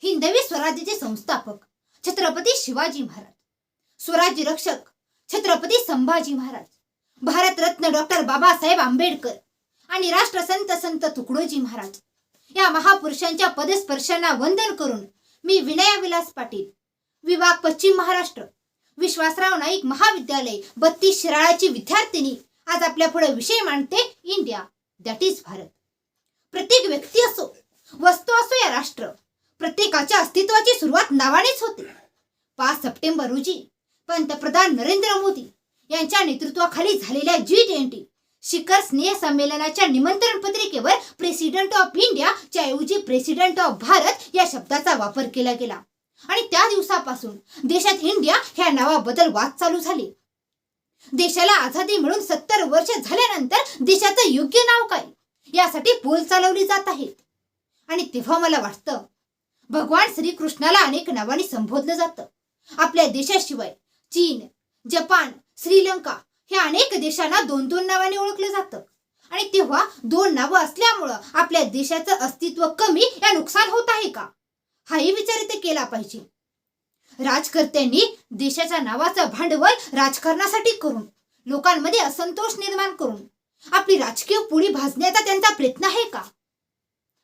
हिंदवी स्वराज्याचे संस्थापक छत्रपती शिवाजी महाराज, स्वराज्य रक्षक छत्रपती संभाजी महाराज, भारतरत्न डॉक्टर बाबासाहेब आंबेडकर आणि राष्ट्रसंत संत तुकडोजी महाराज या महापुरुषांच्या पदस्पर्शांना वंदन करून मी विनया विलास पाटील, विभाग पश्चिम महाराष्ट्र, विश्वासराव नाईक महाविद्यालय 32 शिराळाची विद्यार्थिनी आज आपल्या पुढे विषय मांडते. India that is Bharat. प्रत्येक व्यक्ती असो, वस्तू असो या राष्ट्र, प्रत्येकाच्या अस्तित्वाची सुरुवात नावानेच होते. 5 सप्टेंबर रोजी पंतप्रधान नरेंद्र मोदी यांच्या नेतृत्वाखाली झालेल्या G20 शिखर स्नेह संमेलनाच्या निमंत्रण पत्रिकेवर प्रेसिडेंट ऑफ इंडिया च्या ऐवजी प्रेसिडेंट ऑफ भारत या शब्दाचा वापर केला गेला आणि त्या दिवसापासून देशात इंडिया ह्या नावाबद्दल वाद चालू झाले. देशाला आझादी मिळून 70 वर्ष झाल्यानंतर देशाचं योग्य नाव काय यासाठी पोल चालवली जात आहेत. आणि तेव्हा मला वाटतं भगवान श्रीकृष्णाला अनेक नावांनी संबोधलं जातं. आपल्या देशाशिवाय चीन, जपान, श्रीलंका ह्या अनेक देशांना 2-2 नावाने ओळखलं जातं. आणि तेव्हा 2 नावं असल्यामुळं आपल्या देशाचं अस्तित्व कमी या नुकसान होत आहे का, हाही विचार इथे केला पाहिजे. राजकर्त्यांनी देशाच्या नावाचं भांडवल राजकारणासाठी करून लोकांमध्ये असंतोष निर्माण करून आपली राजकीय पोळी भाजण्याचा त्यांचा प्रयत्न आहे का,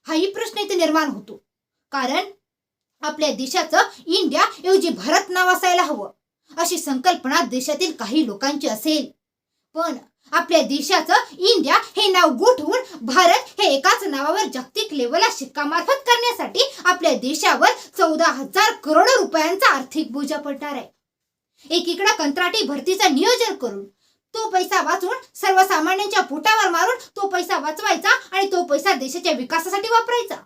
हाही प्रश्न इथे निर्माण होतो. कारण आपल्या देशाचं इंडिया ऐवजी भारत नाव असायला हवं अशी संकल्पना देशातील काही लोकांची असेल. पण आपल्या देशाचं इंडिया हे नाव गोठवून भारत हे एकाच नावावर जागतिक लेवलला शिक्कामार्फत करण्यासाठी आपल्या देशावर 14,000 करोड रुपयांचा आर्थिक बोजा पडणार आहे. एकीकडे कंत्राटी भरतीचं नियोजन करून तो पैसा वाचून सर्वसामान्यांच्या पोटावर मारून तो पैसा वाचवायचा आणि तो पैसा देशाच्या विकासासाठी वापरायचा.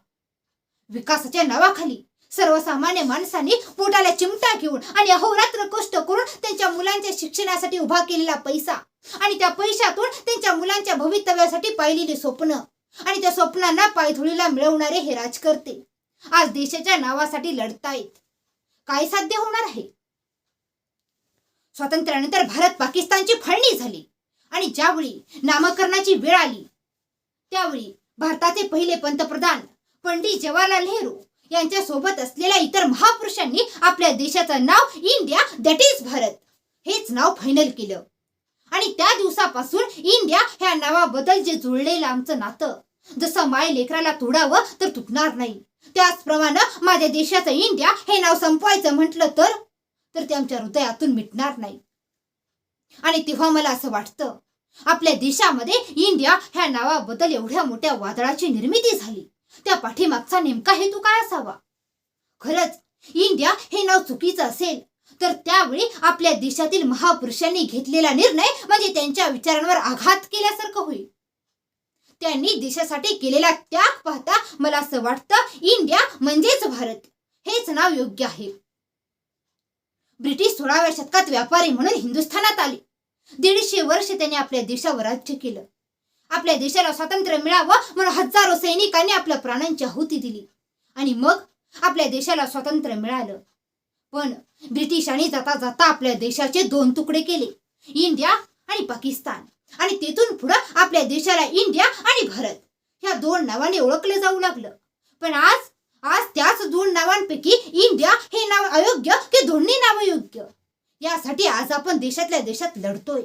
विकासाच्या नावाखाली सर्वसामान्य माणसांनी पोटाला चिमटा घेऊन आणि अहोरात्र कष्ट करून त्यांच्या मुलांच्या शिक्षणासाठी उभा केलेला पैसा आणि त्या पैशातून त्यांच्या मुलांच्या भवितव्यासाठी पाहिलेली स्वप्न आणि त्या स्वप्नांना पायधुळीला मिळवणारे हे राजकर्ते आज देशाच्या नावासाठी लढतायत. काय साध्य होणार आहे? स्वातंत्र्यानंतर भारत पाकिस्तानची फाळणी झाली आणि ज्यावेळी नामकरणाची वेळ आली त्यावेळी भारताचे पहिले पंतप्रधान पंडित जवाहरलाल नेहरू यांच्या सोबत असलेल्या इतर महापुरुषांनी आपल्या देशाचं नाव इंडिया दॅट इज भारत हेच नाव फायनल केलं. आणि त्या दिवसापासून इंडिया ह्या नावाबद्दल जे जुळलेलं आमचं नातं जसं माय लेकराला तोडावं तर तुटणार नाही, त्याचप्रमाणे माझ्या देशाचं इंडिया हे नाव संपवायचं म्हटलं तर ते आमच्या हृदयातून मिटणार नाही. आणि तेव्हा मला असं वाटतं आपल्या देशामध्ये इंडिया ह्या नावाबद्दल एवढ्या मोठ्या वादळाची निर्मिती झाली, त्या पाठीमागचा नेमका हेतू काय असावा? खरंच इंडिया हे नाव चुकीचं असेल तर त्यावेळी आपल्या देशातील महापुरुषांनी घेतलेला निर्णय म्हणजे त्यांच्या विचारांवर आघात केल्यासारखं होईल. त्यांनी देशासाठी केलेला त्याग पाहता मला असं वाटतं इंडिया म्हणजेच भारत हेच नाव योग्य आहे. ब्रिटिश 16व्या शतकात व्यापारी म्हणून हिंदुस्थानात आले. 150 वर्ष त्यांनी आपल्या देशावर राज्य केलं. आपल्या देशाला स्वातंत्र्य मिळावं म्हणून हजारो सैनिकांनी आपल्या प्राणांची आहुती दिली आणि मग आपल्या देशाला स्वातंत्र्य मिळालं. पण ब्रिटिशांनी जाता जाता आपल्या देशाचे 2 तुकडे केले, इंडिया आणि पाकिस्तान. आणि तेथून पुढे आपल्या देशाला इंडिया आणि भारत ह्या 2 नावाने ओळखलं जाऊ लागलं. पण आज त्याच 2 नावांपैकी इंडिया हे नाव अयोग्य की दोन्ही नाव योग्य यासाठी आज आपण देशातल्या देशात लढतोय.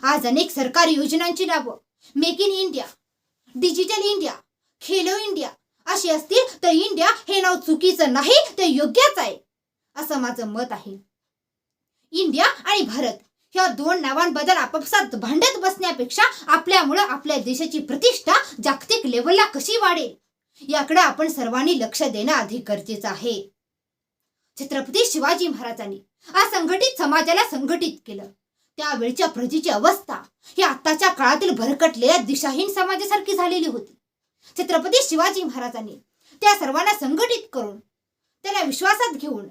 आज अनेक सरकारी योजनांची नावं make in India, digital India, Khelo India अशी असतील तर इंडिया हे नाव चुकीचं नाही ते योग्यच आहे असं माझं मत आहे. इंडिया आणि भारत ह्या 2 नावांबद्दल आपापसात भांडत बसण्यापेक्षा आपल्यामुळे आपल्या देशाची प्रतिष्ठा जागतिक लेवलला कशी वाढेल याकडे आपण सर्वांनी लक्ष देणं अधिक गरजेचं आहे. छत्रपती शिवाजी महाराजांनी असंघटित समाजाला संघटित केलं. त्यावेळच्या प्रजेची अवस्था ही आताच्या काळातील भरकटलेल्या दिशाहीन समाजासारखी झालेली होती. छत्रपती शिवाजी महाराजांनी त्या सर्वांना संघटित करून त्यांना विश्वासात घेऊन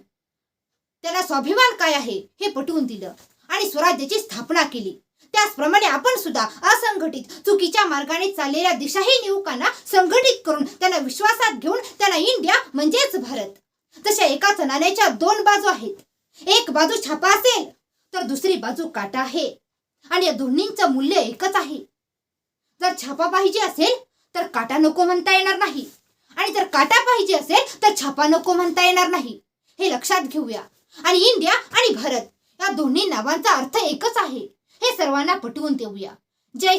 त्यांना स्वाभिमान काय आहे हे पटवून दिलं आणि स्वराज्याची स्थापना केली. त्याचप्रमाणे आपण सुद्धा असंघटित चुकीच्या मार्गाने चाललेल्या दिशाहीन युवकांना संघटित करून त्यांना विश्वासात घेऊन त्यांना इंडिया म्हणजेच भारत तशा एकाच नाण्याच्या 2 बाजू आहेत. एक बाजू छापा असेल तर दुसरी बाजू काटा आहे आणि या दोन्हींचं मूल्य एकच आहे. जर छापा पाहिजे असेल तर काटा नको म्हणता येणार नाही आणि जर काटा पाहिजे असेल तर छापा नको म्हणता येणार नाही, हे लक्षात घेऊया. आणि इंडिया आणि भारत या दोन्ही नावांचा अर्थ एकच आहे, हे सर्वांना पटवून देऊया. जय